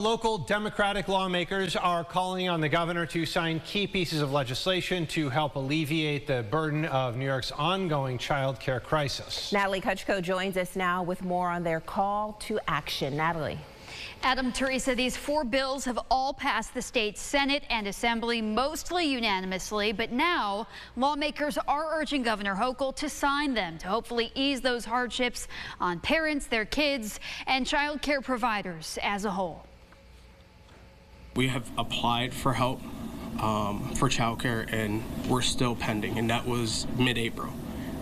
Local Democratic lawmakers are calling on the governor to sign key pieces of legislation to help alleviate the burden of New York's ongoing child care crisis. Natalie Kutchko joins us now with more on their call to action. Natalie. Adam, Teresa, these four bills have all passed the state Senate and Assembly mostly unanimously, but now lawmakers are urging Governor Hochul to sign them to hopefully ease those hardships on parents, their kids, and child care providers as a whole. We have applied for help for childcare, and we're still pending, and that was mid-April,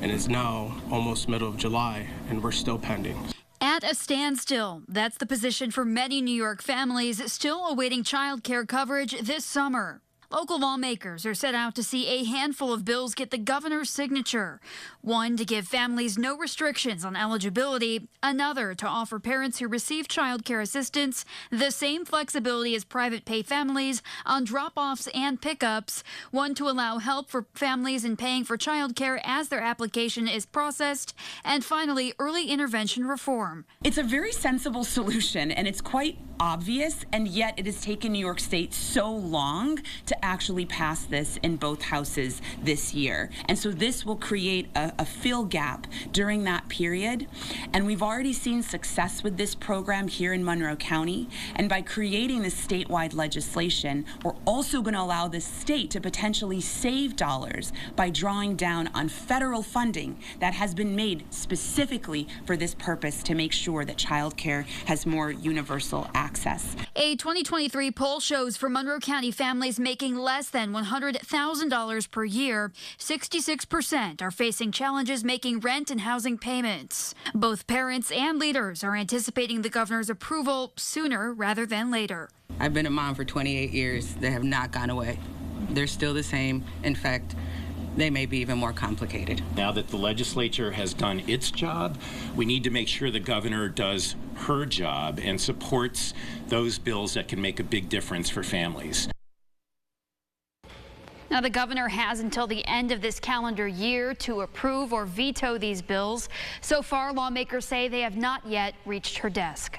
and it's now almost middle of July, and we're still pending. At a standstill, that's the position for many New York families still awaiting child care coverage this summer. Local lawmakers are set out to see a handful of bills get the governor's signature. One to give families no restrictions on eligibility, another to offer parents who receive child care assistance the same flexibility as private pay families on drop-offs and pickups, one to allow help for families in paying for child care as their application is processed, and finally, early intervention reform. It's a very sensible solution, and it's quite obvious, and yet it has taken New York State so long to actually pass this in both houses this year. And so this will create a fill gap during that period. And we've already seen success with this program here in Monroe County. And by creating this statewide legislation, we're also going to allow the state to potentially save dollars by drawing down on federal funding that has been made specifically for this purpose to make sure that child care has more universal access. A 2023 poll shows for Monroe County families making less than $100,000 per year, 66% are facing challenges making rent and housing payments. Both parents and leaders are anticipating the governor's approval sooner rather than later. I've been a mom for 28 years. They have not gone away. They're still the same. In fact, they may be even more complicated. Now that the legislature has done its job, we need to make sure the governor does her job and supports those bills that can make a big difference for families. Now, the governor has until the end of this calendar year to approve or veto these bills. So far, lawmakers say they have not yet reached her desk.